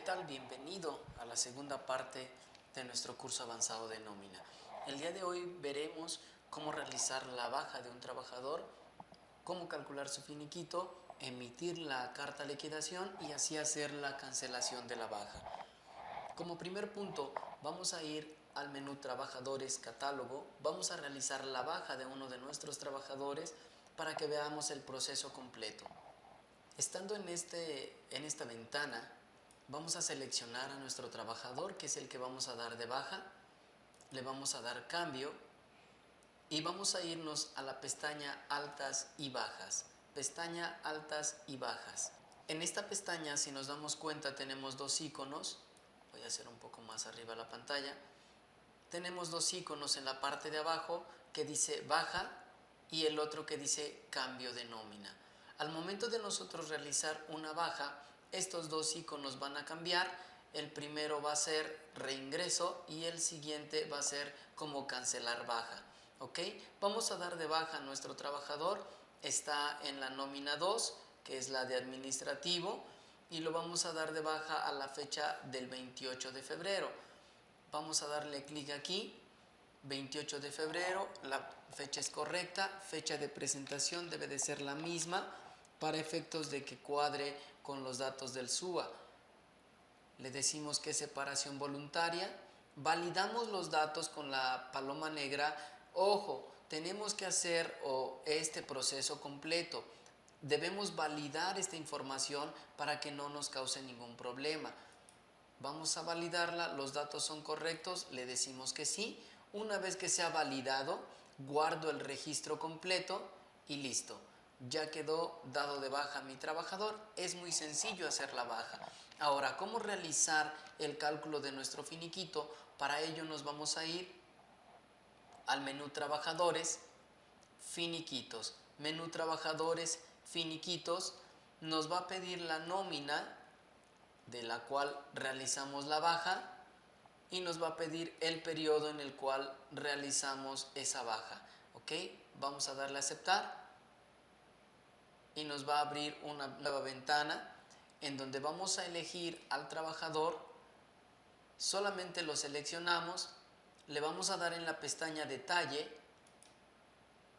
tal? Bienvenido a la segunda parte de nuestro curso avanzado de nómina. El día de hoy veremos cómo realizar la baja de un trabajador, cómo calcular su finiquito, emitir la carta de liquidación y así hacer la cancelación de la baja. Como primer punto, vamos a ir al menú Trabajadores Catálogo, vamos a realizar la baja de uno de nuestros trabajadores para que veamos el proceso completo. Estando en esta ventana, vamos a seleccionar a nuestro trabajador, que es el que vamos a dar de baja, le vamos a dar cambio y vamos a irnos a la pestaña Altas y Bajas. Pestaña Altas y Bajas. En esta pestaña, si nos damos cuenta, tenemos dos iconos. Voy a hacer un poco más arriba la pantalla. Tenemos dos iconos en la parte de abajo que dice baja y el otro que dice cambio de nómina. Al momento de nosotros realizar una baja, estos dos iconos van a cambiar. El primero va a ser reingreso y el siguiente va a ser como cancelar baja. ¿Ok? Vamos a dar de baja a nuestro trabajador. Está en la nómina 2, que es la de administrativo, y lo vamos a dar de baja a la fecha del 28 de febrero. Vamos a darle clic aquí, 28 de febrero, la fecha es correcta, fecha de presentación debe de ser la misma para efectos de que cuadre con los datos del SUA. Le decimos que es separación voluntaria, validamos los datos con la paloma negra. Ojo, tenemos que hacer este proceso completo. Debemos validar esta información para que no nos cause ningún problema. Vamos a validarla, los datos son correctos, le decimos que sí. Una vez que se ha validado, guardo el registro completo y listo. Ya quedó dado de baja mi trabajador. Es muy sencillo hacer la baja. Ahora, ¿cómo realizar el cálculo de nuestro finiquito? Para ello nos vamos a ir al menú Trabajadores, Finiquitos. Menú Trabajadores, Finiquitos. Nos va a pedir la nómina de la cual realizamos la baja y nos va a pedir el periodo en el cual realizamos esa baja. ¿Ok? Vamos a darle a aceptar y nos va a abrir una nueva ventana en donde vamos a elegir al trabajador. Solamente lo seleccionamos, le vamos a dar en la pestaña Detalle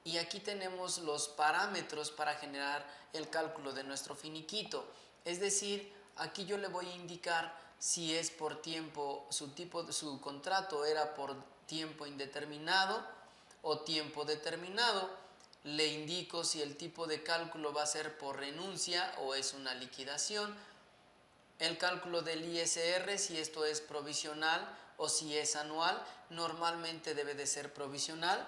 y aquí tenemos los parámetros para generar el cálculo de nuestro finiquito. Es decir, aquí yo le voy a indicar si es por tiempo, su contrato era por tiempo indeterminado o tiempo determinado. Le indico si el tipo de cálculo va a ser por renuncia o es una liquidación. El cálculo del ISR, si esto es provisional o si es anual, normalmente debe de ser provisional.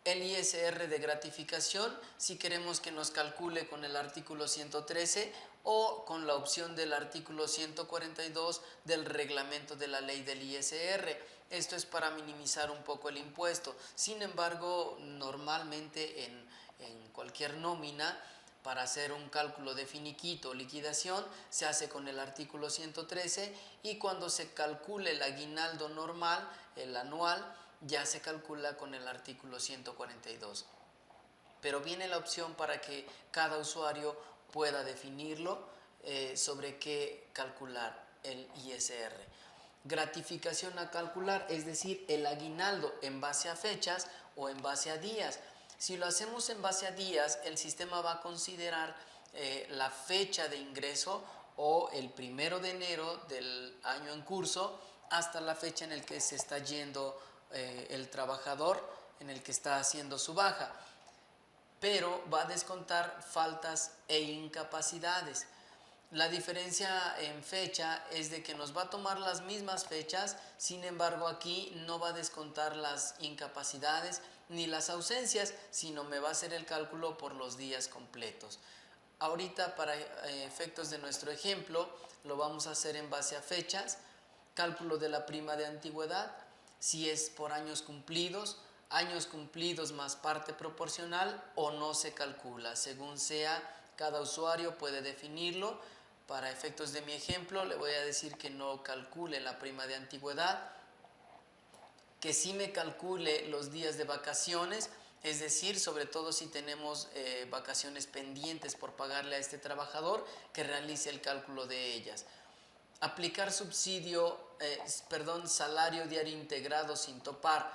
El ISR de gratificación, si queremos que nos calcule con el artículo 113 o con la opción del artículo 142 del reglamento de la ley del ISR. Esto es para minimizar un poco el impuesto. Sin embargo, normalmente en cualquier nómina, para hacer un cálculo de finiquito o liquidación, se hace con el artículo 113 y cuando se calcule el aguinaldo normal, el anual, ya se calcula con el artículo 142. Pero viene la opción para que cada usuario pueda definirlo sobre qué calcular el ISR. Gratificación a calcular, es decir, el aguinaldo en base a fechas o en base a días. Si lo hacemos en base a días, el sistema va a considerar la fecha de ingreso o el 1 de enero del año en curso hasta la fecha en el que se está yendo el trabajador, en el que está haciendo su baja, pero va a descontar faltas e incapacidades. La diferencia en fecha es de que nos va a tomar las mismas fechas, sin embargo aquí no va a descontar las incapacidades ni las ausencias, sino me va a hacer el cálculo por los días completos. Ahorita, para efectos de nuestro ejemplo, lo vamos a hacer en base a fechas. Cálculo de la prima de antigüedad, si es por años cumplidos más parte proporcional o no se calcula, según sea, cada usuario puede definirlo. Para efectos de mi ejemplo le voy a decir que no calcule la prima de antigüedad, que sí me calcule los días de vacaciones, es decir, sobre todo si tenemos vacaciones pendientes por pagarle a este trabajador, que realice el cálculo de ellas. aplicar salario diario integrado sin topar.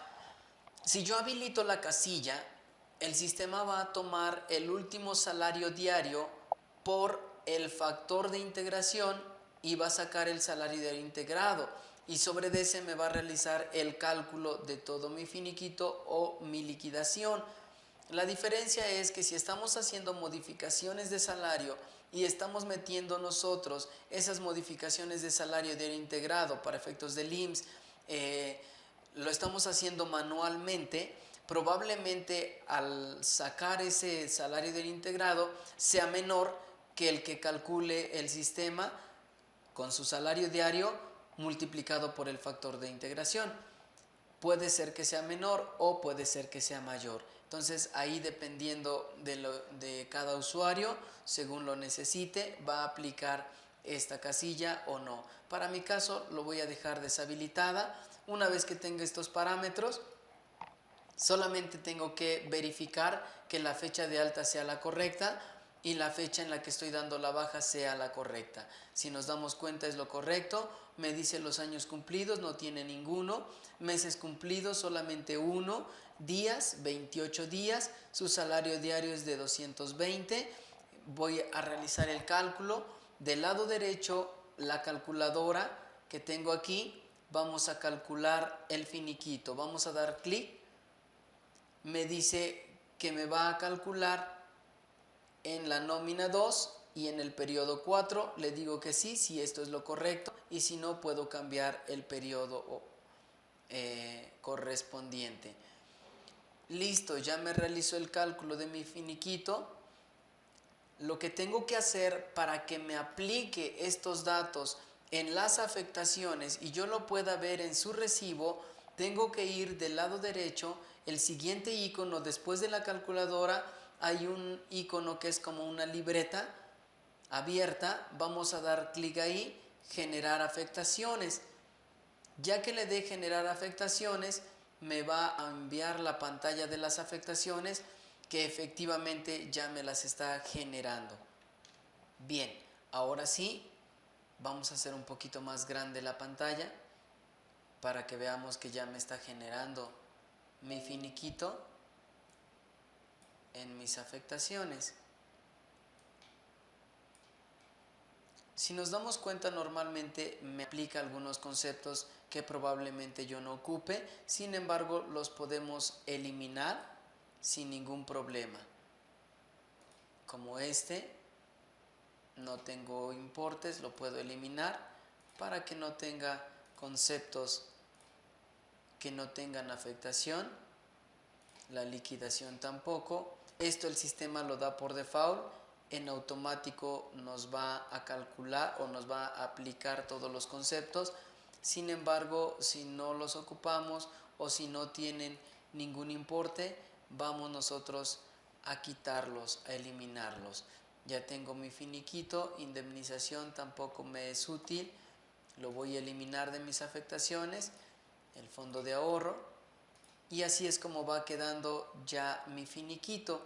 Si yo habilito la casilla, el sistema va a tomar el último salario diario por el factor de integración y va a sacar el salario diario integrado. Y sobre ese me va a realizar el cálculo de todo mi finiquito o mi liquidación. La diferencia es que si estamos haciendo modificaciones de salario y estamos metiendo nosotros esas modificaciones de salario diario integrado para efectos del IMSS, lo estamos haciendo manualmente, probablemente al sacar ese salario diario integrado sea menor que el que calcule el sistema con su salario diario multiplicado por el factor de integración. Puede ser que sea menor o puede ser que sea mayor. Entonces ahí, dependiendo de cada usuario, según lo necesite, va a aplicar esta casilla o no. Para mi caso lo voy a dejar deshabilitada. Una vez que tenga estos parámetros, solamente tengo que verificar que la fecha de alta sea la correcta y la fecha en la que estoy dando la baja sea la correcta. Si nos damos cuenta, es lo correcto. Me dice los años cumplidos, no tiene ninguno. Meses cumplidos, solamente uno. Días, 28 días. Su salario diario es de 220. Voy a realizar el cálculo. Del lado derecho, la calculadora que tengo aquí, vamos a calcular el finiquito. Vamos a dar clic. Me dice que me va a calcular en la nómina 2 y en el periodo 4. Le digo que sí, si esto es lo correcto, y si no, puedo cambiar el periodo correspondiente. Listo, ya me realizó el cálculo de mi finiquito. Lo que tengo que hacer para que me aplique estos datos en las afectaciones y yo lo pueda ver en su recibo, tengo que ir del lado derecho. El siguiente icono después de la calculadora, hay un icono que es como una libreta abierta. Vamos a dar clic ahí, generar afectaciones. Ya que le dé generar afectaciones, me va a enviar la pantalla de las afectaciones, que efectivamente ya me las está generando. Bien, ahora sí, vamos a hacer un poquito más grande la pantalla para que veamos que ya me está generando mi finiquito en mis afectaciones. Si nos damos cuenta, normalmente me aplica algunos conceptos que probablemente yo no ocupe, sin embargo los podemos eliminar sin ningún problema. Como este, no tengo importes, lo puedo eliminar para que no tenga conceptos que no tengan afectación. La liquidación tampoco. Esto el sistema lo da por default. En automático nos va a calcular o nos va a aplicar todos los conceptos. Sin embargo, si no los ocupamos o si no tienen ningún importe, vamos nosotros a quitarlos, a eliminarlos. Ya tengo mi finiquito. Indemnización tampoco me es útil, lo voy a eliminar de mis afectaciones. El fondo de ahorro, y así es como va quedando ya mi finiquito.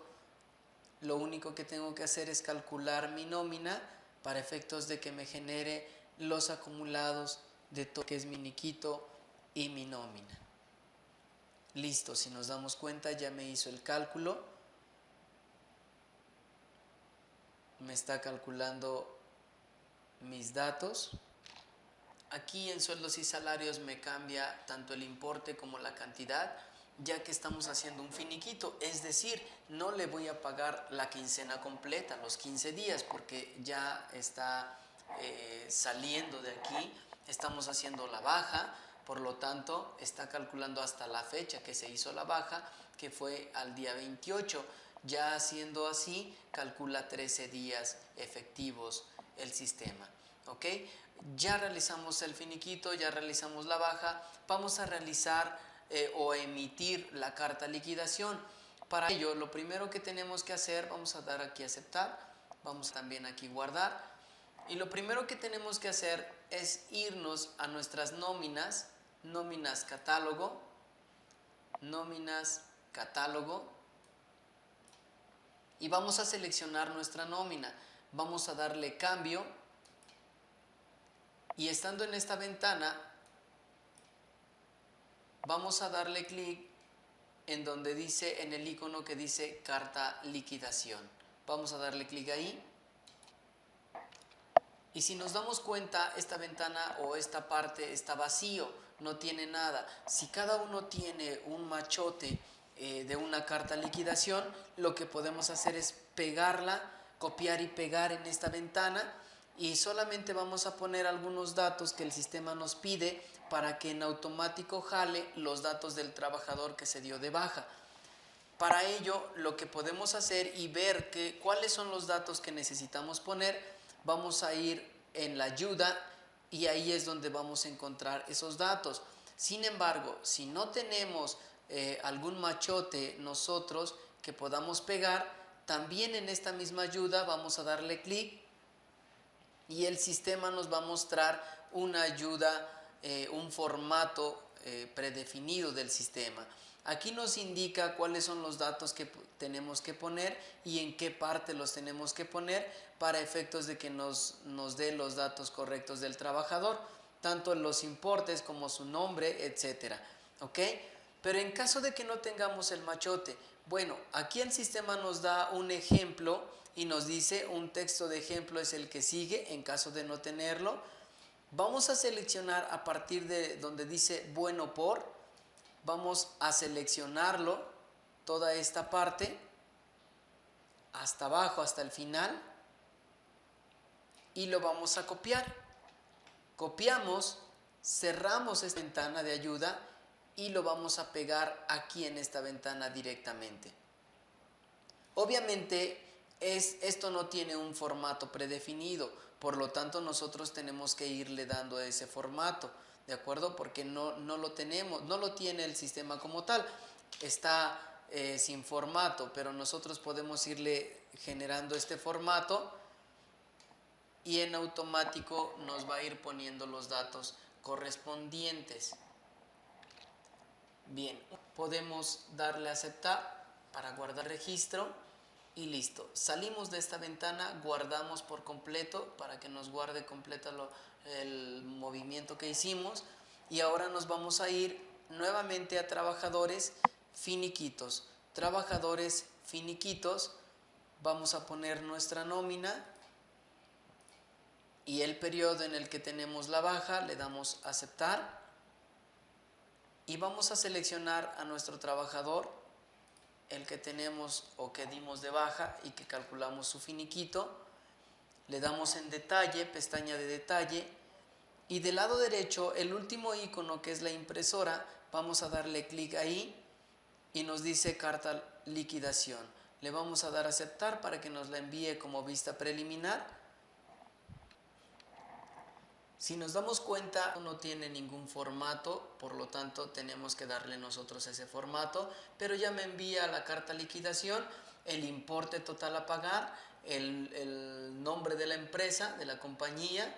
Lo único que tengo que hacer es calcular mi nómina para efectos de que me genere los acumulados de todo lo que es mi finiquito y mi nómina. Listo, si nos damos cuenta, ya me hizo el cálculo. Me está calculando mis datos. Aquí en sueldos y salarios me cambia tanto el importe como la cantidad, ya que estamos haciendo un finiquito. Es decir, no le voy a pagar la quincena completa, los 15 días, porque ya está saliendo de aquí. Estamos haciendo la baja, por lo tanto está calculando hasta la fecha que se hizo la baja, que fue al día 28. Ya siendo así, calcula 13 días efectivos el sistema. ¿Ok? Ya realizamos el finiquito, ya realizamos la baja. Vamos a realizar o emitir la carta liquidación. Para ello, lo primero que tenemos que hacer, vamos a dar aquí a aceptar, vamos también aquí guardar, y lo primero que tenemos que hacer es irnos a nuestras nóminas, nóminas catálogo, y vamos a seleccionar nuestra nómina. Vamos a darle cambio Y estando en esta ventana, vamos a darle clic en donde dice, en el icono que dice carta liquidación. Vamos a darle clic ahí. Y si nos damos cuenta, esta ventana o esta parte está vacío, no tiene nada. Si cada uno tiene un machote de una carta liquidación, lo que podemos hacer es pegarla, copiar y pegar en esta ventana, y solamente vamos a poner algunos datos que el sistema nos pide para que en automático jale los datos del trabajador que se dio de baja. Para ello, lo que podemos hacer y ver cuáles son los datos que necesitamos poner, vamos a ir en la ayuda y ahí es donde vamos a encontrar esos datos. Sin embargo, si no tenemos algún machote nosotros que podamos pegar, también en esta misma ayuda vamos a darle clic y el sistema nos va a mostrar una ayuda, un formato predefinido del sistema. Aquí nos indica cuáles son los datos que tenemos que poner y en qué parte los tenemos que poner para efectos de que nos dé los datos correctos del trabajador, tanto los importes como su nombre, etcétera. ¿Ok? Pero en caso de que no tengamos el machote, bueno, aquí el sistema nos da un ejemplo y nos dice un texto de ejemplo es el que sigue en caso de no tenerlo. Vamos a seleccionar a partir de donde dice bueno por, vamos a seleccionarlo, toda esta parte, hasta abajo, hasta el final, y lo vamos a copiar. Copiamos, cerramos esta ventana de ayuda y lo vamos a pegar aquí en esta ventana directamente. Obviamente esto no tiene un formato predefinido, por lo tanto nosotros tenemos que irle dando ese formato, ¿de acuerdo? Porque no lo tenemos, no lo tiene el sistema como tal, está sin formato, pero nosotros podemos irle generando este formato y en automático nos va a ir poniendo los datos correspondientes. Bien, podemos darle a aceptar para guardar registro y listo. Salimos de esta ventana, guardamos por completo para que nos guarde completo el movimiento que hicimos y ahora nos vamos a ir nuevamente a trabajadores finiquitos. Trabajadores finiquitos, vamos a poner nuestra nómina y el periodo en el que tenemos la baja, le damos a aceptar y vamos a seleccionar a nuestro trabajador, el que tenemos o que dimos de baja y que calculamos su finiquito. Le damos en detalle, pestaña de detalle, y del lado derecho el último icono que es la impresora, vamos a darle clic ahí y nos dice carta liquidación. Le vamos a dar a aceptar para que nos la envíe como vista preliminar. Si nos damos cuenta, no tiene ningún formato, por lo tanto tenemos que darle nosotros ese formato, pero ya me envía la carta liquidación, el importe total a pagar, el nombre de la empresa, de la compañía,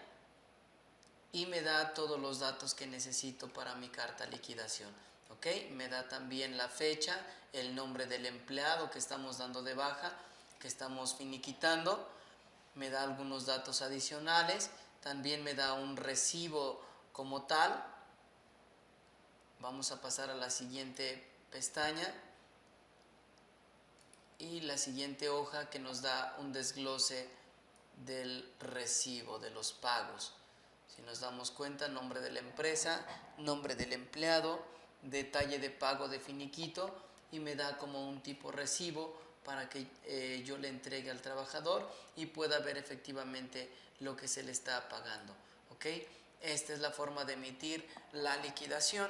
y me da todos los datos que necesito para mi carta liquidación. ¿Ok? Me da también la fecha, el nombre del empleado que estamos dando de baja, que estamos finiquitando, me da algunos datos adicionales. También me da un recibo como tal. Vamos a pasar a la siguiente pestaña y la siguiente hoja que nos da un desglose del recibo, de los pagos. Si nos damos cuenta, nombre de la empresa, nombre del empleado, detalle de pago de finiquito y me da como un tipo recibo para que yo le entregue al trabajador y pueda ver efectivamente lo que se le está pagando. ¿Ok? Esta es la forma de emitir la liquidación.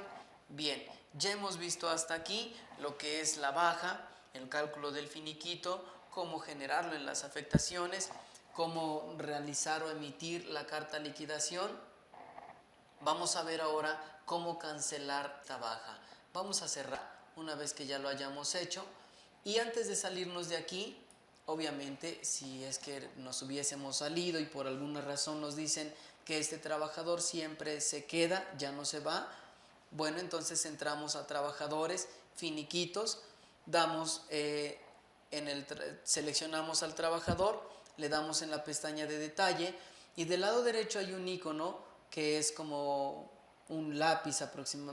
Bien, ya hemos visto hasta aquí lo que es la baja, el cálculo del finiquito, cómo generarlo en las afectaciones, cómo realizar o emitir la carta liquidación. Vamos a ver ahora cómo cancelar esta baja. Vamos a cerrar una vez que ya lo hayamos hecho. Y antes de salirnos de aquí, obviamente, si es que nos hubiésemos salido y por alguna razón nos dicen que este trabajador siempre se queda, ya no se va, bueno, entonces entramos a trabajadores finiquitos, damos seleccionamos al trabajador, le damos en la pestaña de detalle y del lado derecho hay un icono que es como un lápiz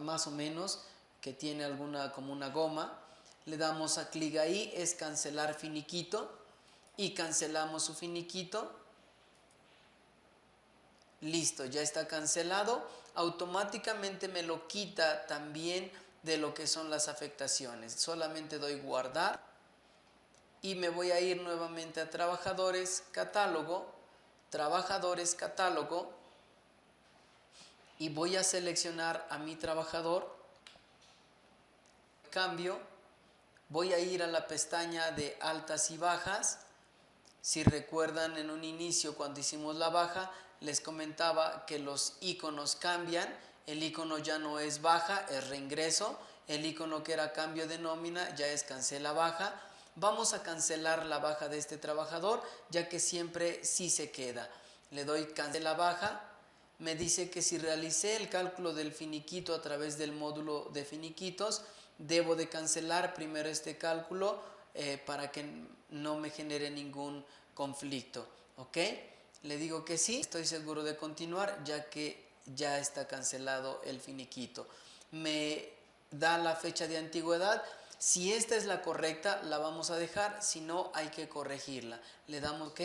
más o menos, que tiene como una goma. Le damos a clic ahí, es cancelar finiquito, y cancelamos su finiquito. Listo, ya está cancelado. Automáticamente me lo quita también de lo que son las afectaciones. Solamente doy guardar y me voy a ir nuevamente a trabajadores, catálogo, y voy a seleccionar a mi trabajador. Cambio, voy a ir a la pestaña de altas y bajas. Si recuerdan, en un inicio cuando hicimos la baja les comentaba que los iconos cambian. El icono ya no es baja, es reingreso. El icono que era cambio de nómina ya es cancela baja. Vamos a cancelar la baja de este trabajador, ya que siempre sí se queda. Le doy cancela baja. Me dice que si realicé el cálculo del finiquito a través del módulo de finiquitos, debo de cancelar primero este cálculo para que no me genere ningún conflicto. ¿Ok? Le digo que sí, estoy seguro de continuar, ya que ya está cancelado el finiquito. Me da la fecha de antigüedad. Si esta es la correcta, la vamos a dejar. Si no, hay que corregirla. Le damos OK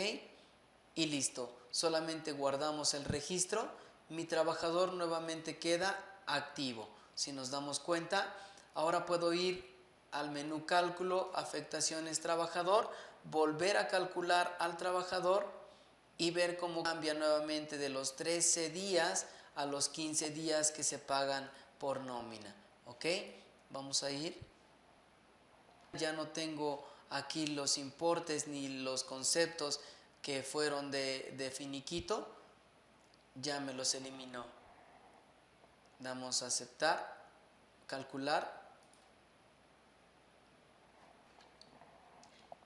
y listo. Solamente guardamos el registro. Mi trabajador nuevamente queda activo. Si nos damos cuenta, ahora puedo ir al menú cálculo, afectaciones trabajador, volver a calcular al trabajador y ver cómo cambia nuevamente de los 13 días a los 15 días que se pagan por nómina. ¿Ok? Vamos a ir. Ya no tengo aquí los importes ni los conceptos que fueron de finiquito. Ya me los eliminó. Damos a aceptar, calcular.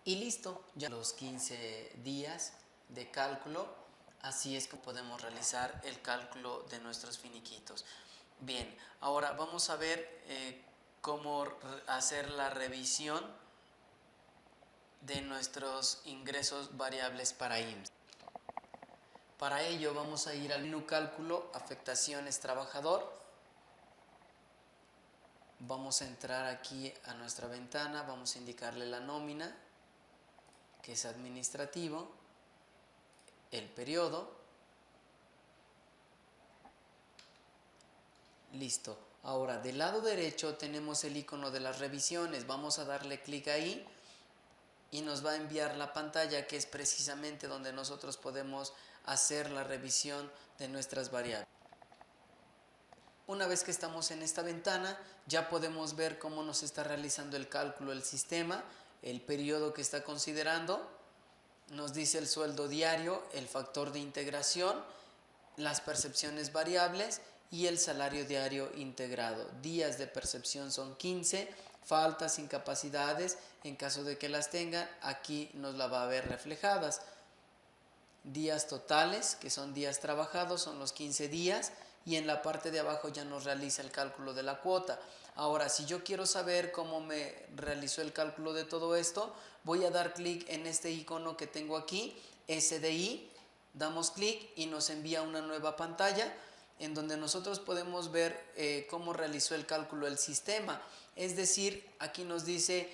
Y listo. Ya los 15 días de cálculo. Así es que podemos realizar el cálculo de nuestros finiquitos. Bien, ahora vamos a ver cómo hacer la revisión de nuestros ingresos variables para IMSS. Para ello vamos a ir al menú cálculo, afectaciones trabajador. Vamos a entrar aquí a nuestra ventana, vamos a indicarle la nómina, que es administrativo, el periodo. Listo. Ahora del lado derecho tenemos el icono de las revisiones. Vamos a darle clic ahí y nos va a enviar la pantalla, que es precisamente donde nosotros podemos hacer la revisión de nuestras variables. Una vez que estamos en esta ventana, ya podemos ver cómo nos está realizando el cálculo el sistema, el periodo que está considerando. Nos dice el sueldo diario, el factor de integración, las percepciones variables y el salario diario integrado. Días de percepción son 15, faltas, incapacidades, en caso de que las tengan, aquí nos la va a ver reflejadas. Días totales, que son días trabajados, son los 15 días, y en la parte de abajo ya nos realiza el cálculo de la cuota. Ahora, si yo quiero saber cómo me realizó el cálculo de todo esto, voy a dar clic en este icono que tengo aquí, SDI, damos clic y nos envía una nueva pantalla en donde nosotros podemos ver cómo realizó el cálculo el sistema. Es decir, aquí nos dice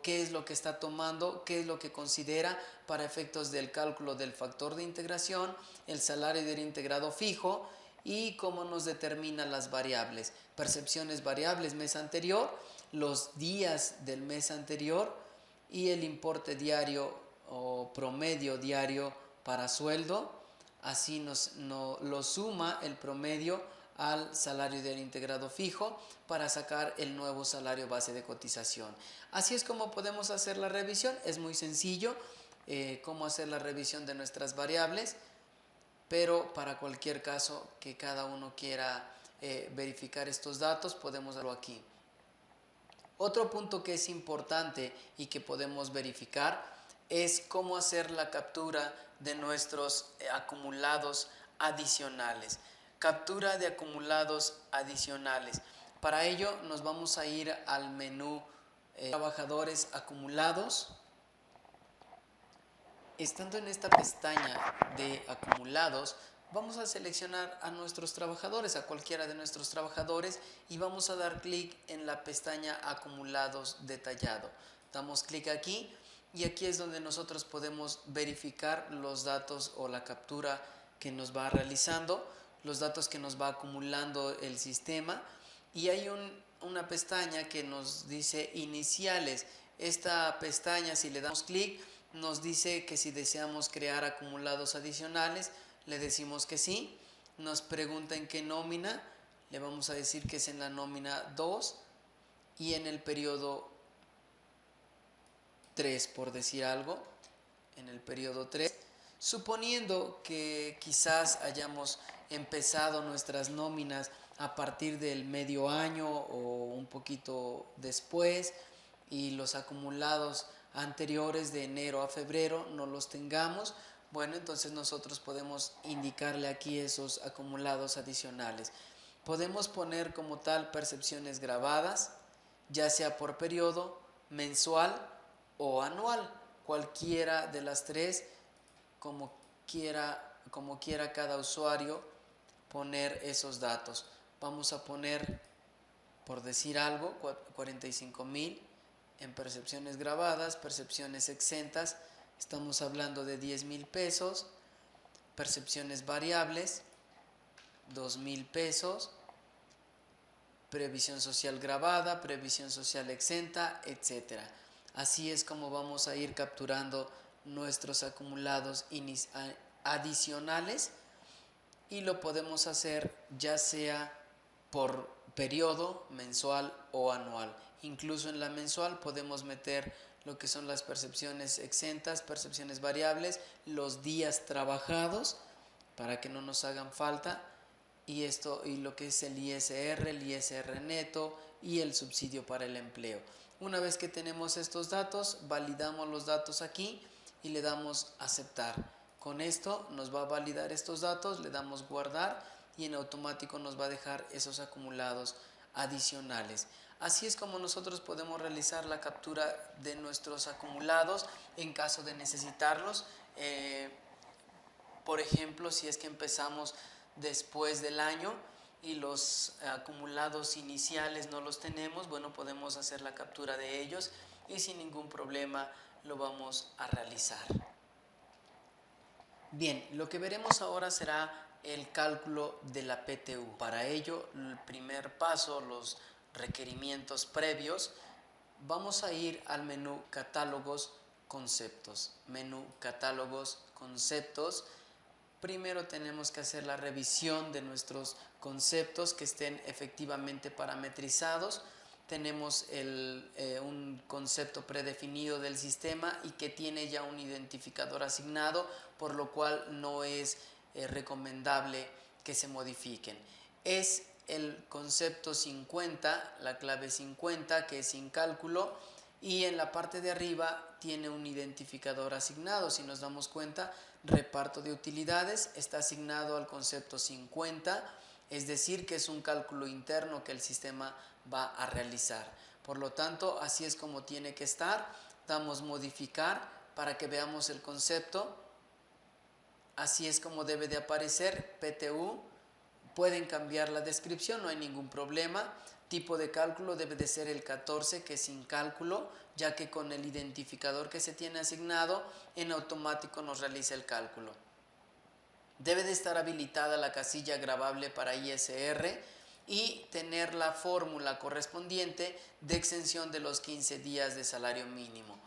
qué es lo que está tomando, qué es lo que considera para efectos del cálculo del factor de integración, el salario del integrado fijo y cómo nos determina las variables. Percepciones variables mes anterior, los días del mes anterior y el importe diario o promedio diario para sueldo. Así lo suma el promedio al salario del integrado fijo para sacar el nuevo salario base de cotización. Así es como podemos hacer la revisión. Es muy sencillo cómo hacer la revisión de nuestras variables, pero para cualquier caso que cada uno quiera verificar estos datos, podemos hacerlo aquí. Otro punto que es importante y que podemos verificar es cómo hacer la captura de nuestros acumulados adicionales. Captura de acumulados adicionales. Para ello nos vamos a ir al menú trabajadores acumulados. Estando en esta pestaña de acumulados, vamos a seleccionar a nuestros trabajadores, a cualquiera de nuestros trabajadores, y vamos a dar clic en la pestaña Acumulados detallado. Damos clic aquí y aquí es donde nosotros podemos verificar los datos o la captura que nos va realizando, los datos que nos va acumulando el sistema, y hay una pestaña que nos dice iniciales. Esta pestaña, si le damos clic, nos dice que si deseamos crear acumulados adicionales, le decimos que sí. Nos pregunta en qué nómina, le vamos a decir que es en la nómina 2 y en el periodo 3, por decir algo, en el periodo 3. Suponiendo que quizás hayamos empezado nuestras nóminas a partir del medio año o un poquito después y los acumulados anteriores de enero a febrero no los tengamos, bueno, entonces nosotros podemos indicarle aquí esos acumulados adicionales. Podemos poner como tal percepciones grabadas, ya sea por periodo, mensual o anual, cualquiera de las tres, como quiera cada usuario poner esos datos. Vamos a poner, por decir algo, 45,000 en percepciones grabadas, percepciones exentas, estamos hablando de 10,000 pesos, percepciones variables, 2,000 pesos, previsión social grabada, previsión social exenta, etc. Así es como vamos a ir capturando nuestros acumulados adicionales, y lo podemos hacer ya sea por periodo, mensual o anual. Incluso en la mensual podemos meter lo que son las percepciones exentas, percepciones variables, los días trabajados para que no nos hagan falta, y lo que es el ISR neto y el subsidio para el empleo. Una vez que tenemos estos datos, validamos los datos aquí y le damos aceptar. Con esto nos va a validar estos datos, le damos guardar y en automático nos va a dejar esos acumulados adicionales. Así es como nosotros podemos realizar la captura de nuestros acumulados en caso de necesitarlos. Por ejemplo, si es que empezamos después del año y los acumulados iniciales no los tenemos, bueno, podemos hacer la captura de ellos y sin ningún problema lo vamos a realizar. Bien, lo que veremos ahora será el cálculo de la PTU. Para ello, el primer paso, los requerimientos previos, vamos a ir al menú Catálogos, Conceptos. Menú Catálogos, Conceptos. Primero tenemos que hacer la revisión de nuestros conceptos que estén efectivamente parametrizados. Tenemos un concepto predefinido del sistema y que tiene ya un identificador asignado, por lo cual no es recomendable que se modifiquen. Es el concepto 50, la clave 50, que es sin cálculo, y en la parte de arriba tiene un identificador asignado. Si nos damos cuenta, reparto de utilidades está asignado al concepto 50, es decir, que es un cálculo interno que el sistema va a realizar. Por lo tanto, así es como tiene que estar. Damos modificar para que veamos el concepto. Así es como debe de aparecer PTU. Pueden cambiar la descripción, no hay ningún problema. Tipo de cálculo debe de ser el 14, que es sin cálculo, ya que con el identificador que se tiene asignado, en automático nos realiza el cálculo. Debe de estar habilitada la casilla grabable para ISR y tener la fórmula correspondiente de exención de los 15 días de salario mínimo.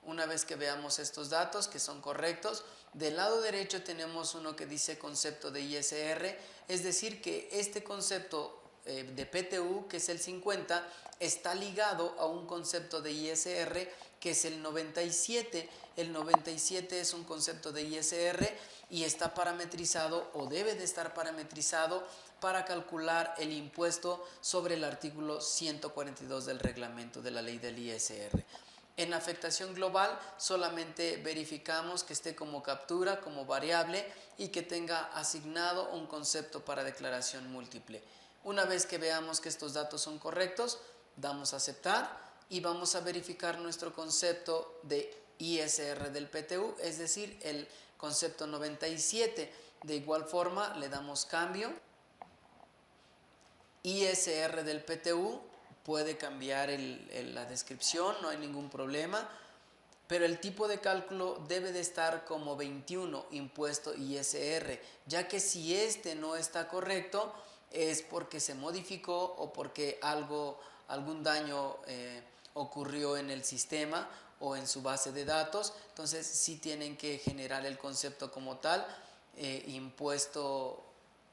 Una vez que veamos estos datos que son correctos, del lado derecho tenemos uno que dice concepto de ISR, es decir que este concepto de PTU, que es el 50, está ligado a un concepto de ISR que es el 97. El 97 es un concepto de ISR y está parametrizado o debe de estar parametrizado para calcular el impuesto sobre el artículo 142 del reglamento de la ley del ISR. En afectación global solamente verificamos que esté como captura, como variable y que tenga asignado un concepto para declaración múltiple. Una vez que veamos que estos datos son correctos, damos a aceptar y vamos a verificar nuestro concepto de ISR del PTU, es decir, el concepto 97. De igual forma le damos cambio. ISR del PTU, puede cambiar la descripción, no hay ningún problema, pero el tipo de cálculo debe de estar como 21, impuesto ISR, ya que si este no está correcto es porque se modificó o porque algún daño ocurrió en el sistema o en su base de datos. Entonces sí tienen que generar el concepto como tal, impuesto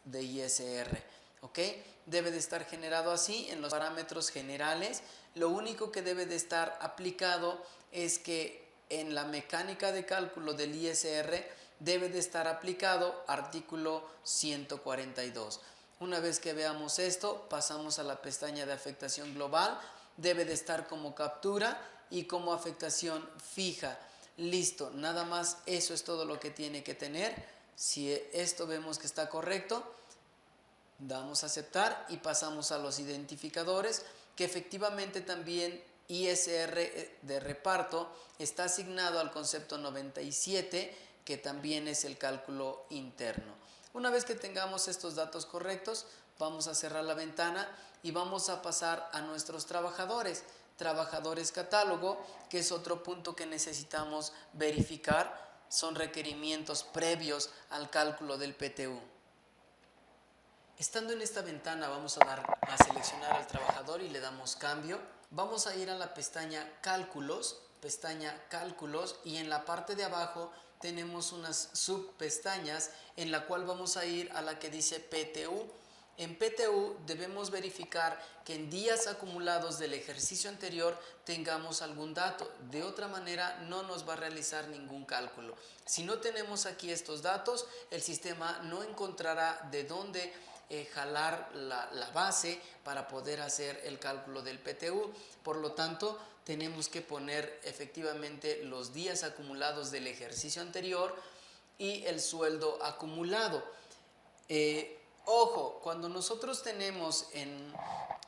de ISR, ¿ok? Debe de estar generado así en los parámetros generales. Lo único que debe de estar aplicado es que en la mecánica de cálculo del ISR debe de estar aplicado artículo 142. Una vez que veamos esto, pasamos a la pestaña de afectación global. Debe de estar como captura y como afectación fija. Listo, nada más eso es todo lo que tiene que tener. Si esto vemos que está correcto, damos a aceptar y pasamos a los identificadores, que efectivamente también ISR de reparto está asignado al concepto 97, que también es el cálculo interno. Una vez que tengamos estos datos correctos, vamos a cerrar la ventana y vamos a pasar a nuestros trabajadores. Trabajadores catálogo, que es otro punto que necesitamos verificar, son requerimientos previos al cálculo del PTU. Estando en esta ventana vamos a seleccionar al trabajador y le damos cambio. Vamos a ir a la pestaña Cálculos, y en la parte de abajo tenemos unas subpestañas en la cual vamos a ir a la que dice PTU. En PTU debemos verificar que en días acumulados del ejercicio anterior tengamos algún dato. De otra manera no nos va a realizar ningún cálculo. Si no tenemos aquí estos datos, el sistema no encontrará de dónde jalar la base para poder hacer el cálculo del PTU. Por lo tanto, tenemos que poner efectivamente los días acumulados del ejercicio anterior y el sueldo acumulado. Ojo, cuando nosotros tenemos en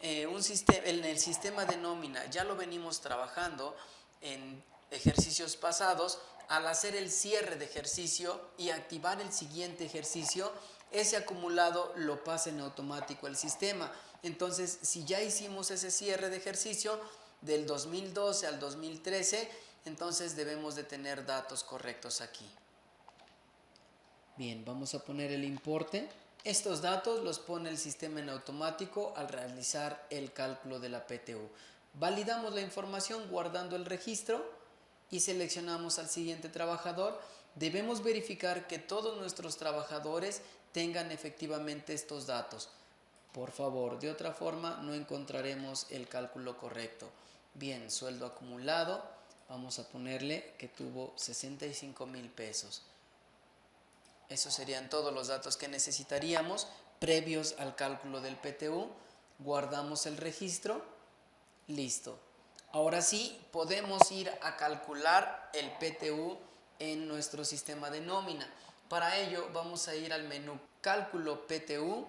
el sistema de nómina, ya lo venimos trabajando en ejercicios pasados, al hacer el cierre de ejercicio y activar el siguiente ejercicio, ese acumulado lo pasa en automático el sistema. Entonces, si ya hicimos ese cierre de ejercicio del 2012 al 2013, entonces debemos de tener datos correctos aquí. Bien, vamos a poner el importe. Estos datos los pone el sistema en automático al realizar el cálculo de la PTU. Validamos la información guardando el registro y seleccionamos al siguiente trabajador. Debemos verificar que todos nuestros trabajadores tengan efectivamente estos datos. Por favor, de otra forma no encontraremos el cálculo correcto. Bien, sueldo acumulado, vamos a ponerle que tuvo 65,000 pesos. Esos serían todos los datos que necesitaríamos previos al cálculo del PTU. Guardamos el registro. Listo. Ahora sí, podemos ir a calcular el PTU en nuestro sistema de nómina. Para ello vamos a ir al menú Cálculo PTU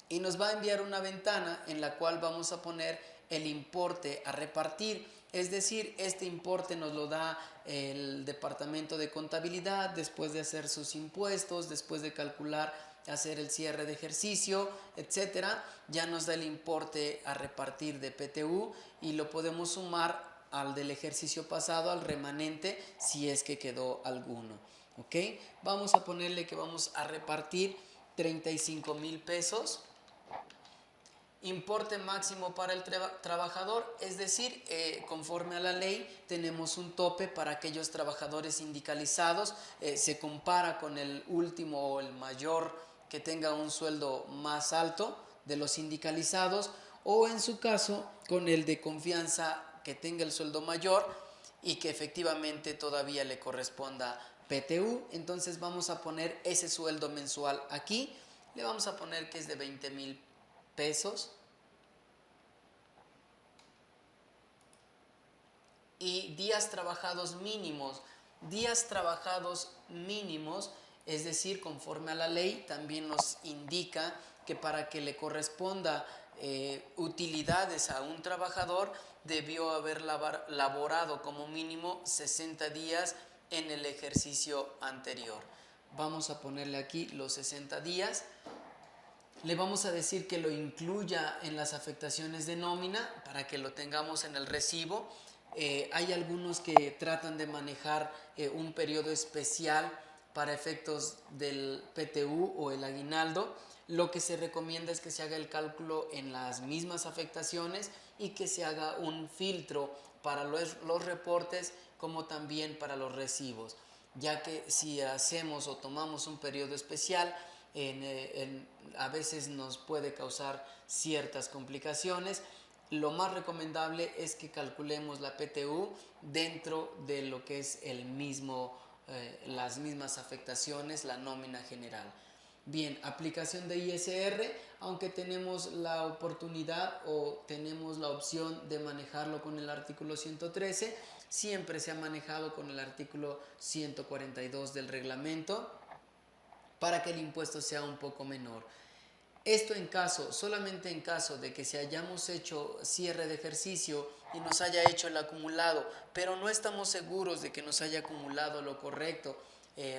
y nos va a enviar una ventana en la cual vamos a poner el importe a repartir. Es decir, este importe nos lo da el departamento de contabilidad después de hacer sus impuestos, después de calcular, hacer el cierre de ejercicio, etcétera. Ya nos da el importe a repartir de PTU y lo podemos sumar al del ejercicio pasado, al remanente, si es que quedó alguno. ¿Ok? Vamos a ponerle que vamos a repartir 35,000 pesos. Importe máximo para el trabajador, es decir, conforme a la ley tenemos un tope para aquellos trabajadores sindicalizados, se compara con el último o el mayor que tenga un sueldo más alto de los sindicalizados, o en su caso con el de confianza que tenga el sueldo mayor y que efectivamente todavía le corresponda PTU. Entonces vamos a poner ese sueldo mensual aquí, le vamos a poner que es de 20,000 pesos y días trabajados mínimos. Días trabajados mínimos, es decir, conforme a la ley, también nos indica que para que le corresponda utilidades a un trabajador debió haber laborado como mínimo 60 días en el ejercicio anterior. Vamos a ponerle aquí los 60 días. Le vamos a decir que lo incluya en las afectaciones de nómina para que lo tengamos en el recibo. Hay algunos que tratan de manejar un periodo especial para efectos del PTU o el aguinaldo. Lo que se recomienda es que se haga el cálculo en las mismas afectaciones y que se haga un filtro para los reportes como también para los recibos, ya que si hacemos o tomamos un periodo especial, a veces nos puede causar ciertas complicaciones. Lo más recomendable es que calculemos la PTU dentro de lo que es las mismas afectaciones, la nómina general. Bien, aplicación de ISR, aunque tenemos la oportunidad o tenemos la opción de manejarlo con el artículo 113, siempre se ha manejado con el artículo 142 del reglamento para que el impuesto sea un poco menor. Esto solamente en caso de que si hayamos hecho cierre de ejercicio y nos haya hecho el acumulado, pero no estamos seguros de que nos haya acumulado lo correcto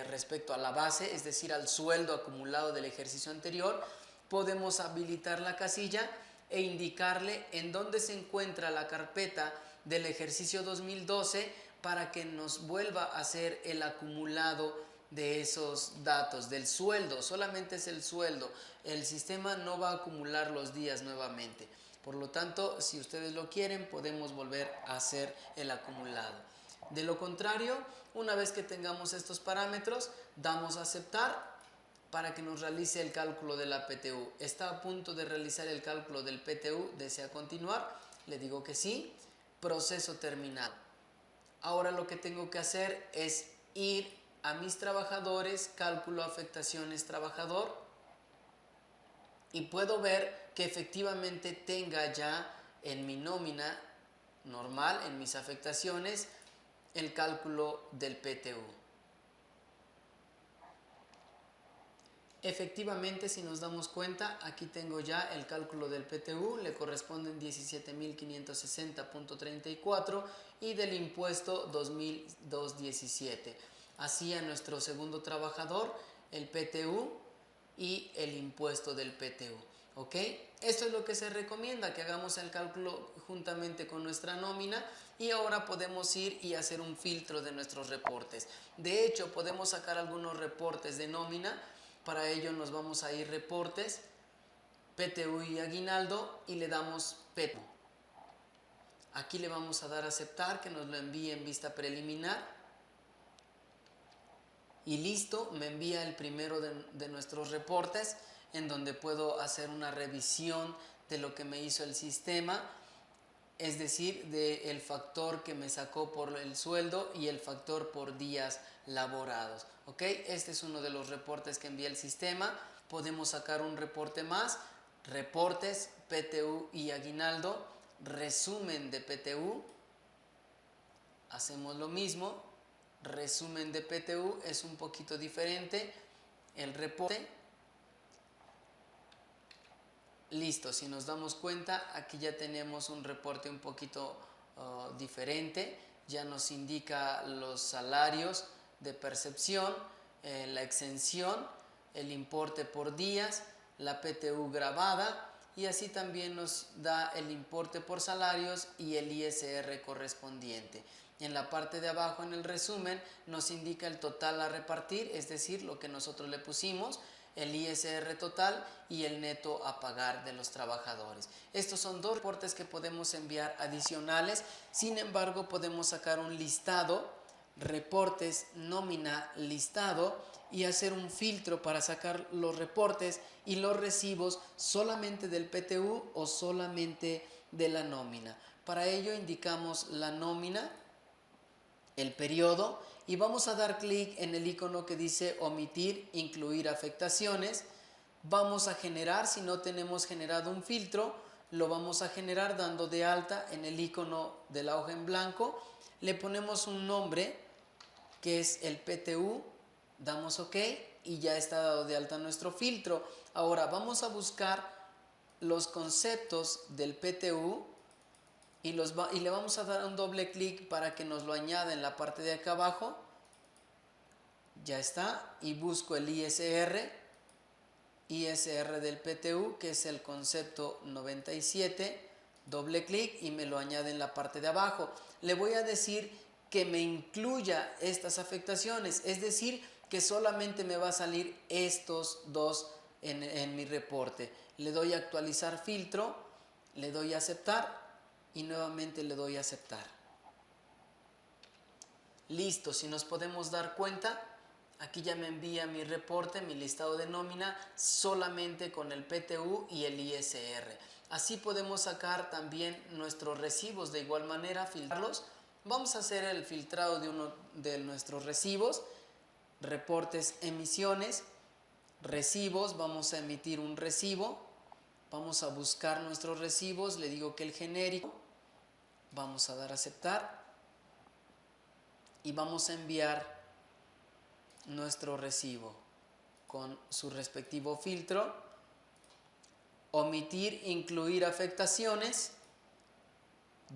respecto a la base, es decir, al sueldo acumulado del ejercicio anterior, podemos habilitar la casilla e indicarle en dónde se encuentra la carpeta del ejercicio 2012 para que nos vuelva a hacer el acumulado de esos datos, del sueldo. Solamente es el sueldo. El sistema no va a acumular los días nuevamente. Por lo tanto, si ustedes lo quieren, podemos volver a hacer el acumulado. De lo contrario, una vez que tengamos estos parámetros, damos a aceptar para que nos realice el cálculo de la PTU. ¿Está a punto de realizar el cálculo del PTU? ¿Desea continuar? Le digo que sí. Proceso terminado. Ahora lo que tengo que hacer es ir a mis trabajadores, cálculo afectaciones trabajador, y puedo ver que efectivamente tenga ya en mi nómina normal, en mis afectaciones, el cálculo del PTU. Efectivamente, si nos damos cuenta, aquí tengo ya el cálculo del PTU, le corresponden 17.560.34 y del impuesto 2.217. Así a nuestro segundo trabajador, el PTU y el impuesto del PTU. ¿Ok? Esto es lo que se recomienda, que hagamos el cálculo juntamente con nuestra nómina, y ahora podemos ir y hacer un filtro de nuestros reportes. De hecho, podemos sacar algunos reportes de nómina. Para ello nos vamos a ir reportes, PTU y aguinaldo, y le damos PTU. Aquí le vamos a dar a aceptar que nos lo envíe en vista preliminar. Y listo, me envía el primero de nuestros reportes, en donde puedo hacer una revisión de lo que me hizo el sistema, es decir, del factor que me sacó por el sueldo y el factor por días laborados. ¿Ok? Este es uno de los reportes que envía el sistema. Podemos sacar un reporte más, reportes, PTU y aguinaldo, resumen de PTU, hacemos lo mismo, resumen de PTU es un poquito diferente, el reporte. Listo, si nos damos cuenta, aquí ya tenemos un reporte un poquito diferente. Ya nos indica los salarios de percepción, la exención, el importe por días, la PTU grabada, y así también nos da el importe por salarios y el ISR correspondiente. En la parte de abajo, en el resumen, nos indica el total a repartir, es decir, lo que nosotros le pusimos, el ISR total y el neto a pagar de los trabajadores. Estos son dos reportes que podemos enviar adicionales. Sin embargo, podemos sacar un listado, reportes, nómina, listado, y hacer un filtro para sacar los reportes y los recibos solamente del PTU o solamente de la nómina. Para ello indicamos la nómina, el periodo, y vamos a dar clic en el icono que dice omitir, incluir afectaciones. Vamos a generar, si no tenemos generado un filtro, lo vamos a generar dando de alta en el icono de la hoja en blanco. Le ponemos un nombre que es el PTU, damos OK y ya está dado de alta nuestro filtro. Ahora vamos a buscar los conceptos del PTU y le vamos a dar un doble clic para que nos lo añada en la parte de acá abajo. Ya está. Y busco el ISR del PTU, que es el concepto 97. Doble clic y me lo añade en la parte de abajo. Le voy a decir que me incluya estas afectaciones, es decir, que solamente me va a salir estos dos en mi reporte. Le doy a actualizar filtro, le doy a aceptar y nuevamente le doy a aceptar. Listo, si nos podemos dar cuenta, aquí ya me envía mi reporte, mi listado de nómina, solamente con el PTU y el ISR. Así podemos sacar también nuestros recibos de igual manera, filtrarlos. Vamos a hacer el filtrado de uno de nuestros recibos, reportes, emisiones, recibos, vamos a emitir un recibo, vamos a buscar nuestros recibos, le digo que el genérico, vamos a dar a aceptar y vamos a enviar nuestro recibo con su respectivo filtro, omitir, incluir afectaciones,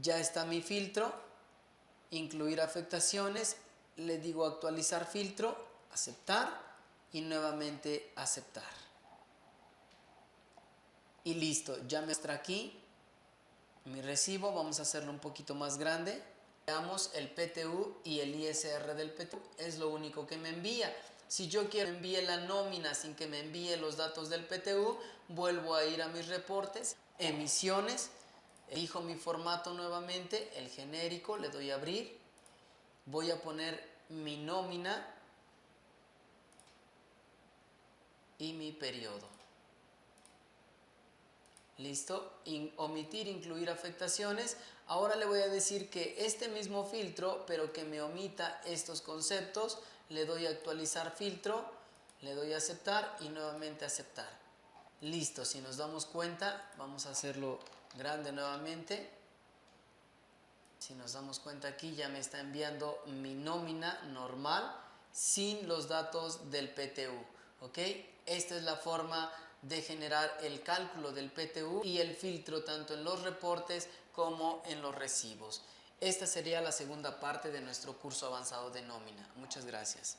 ya está mi filtro, incluir afectaciones, le digo actualizar filtro, aceptar y nuevamente aceptar. Y listo, ya me muestra aquí mi recibo, vamos a hacerlo un poquito más grande. Veamos el PTU y el ISR del PTU, es lo único que me envía. Si yo quiero que envíe la nómina sin que me envíe los datos del PTU, vuelvo a ir a mis reportes, emisiones, elijo mi formato nuevamente, el genérico, le doy a abrir, voy a poner mi nómina y mi periodo. Listo, omitir, incluir afectaciones. Ahora le voy a decir que este mismo filtro, pero que me omita estos conceptos, le doy a actualizar filtro, le doy a aceptar y nuevamente aceptar. Listo, si nos damos cuenta, vamos a hacerlo grande nuevamente. Si nos damos cuenta aquí ya me está enviando mi nómina normal sin los datos del PTU, ¿ok? Esta es la forma de generar el cálculo del PTU y el filtro tanto en los reportes como en los recibos. Esta sería la segunda parte de nuestro curso avanzado de nómina. Muchas gracias.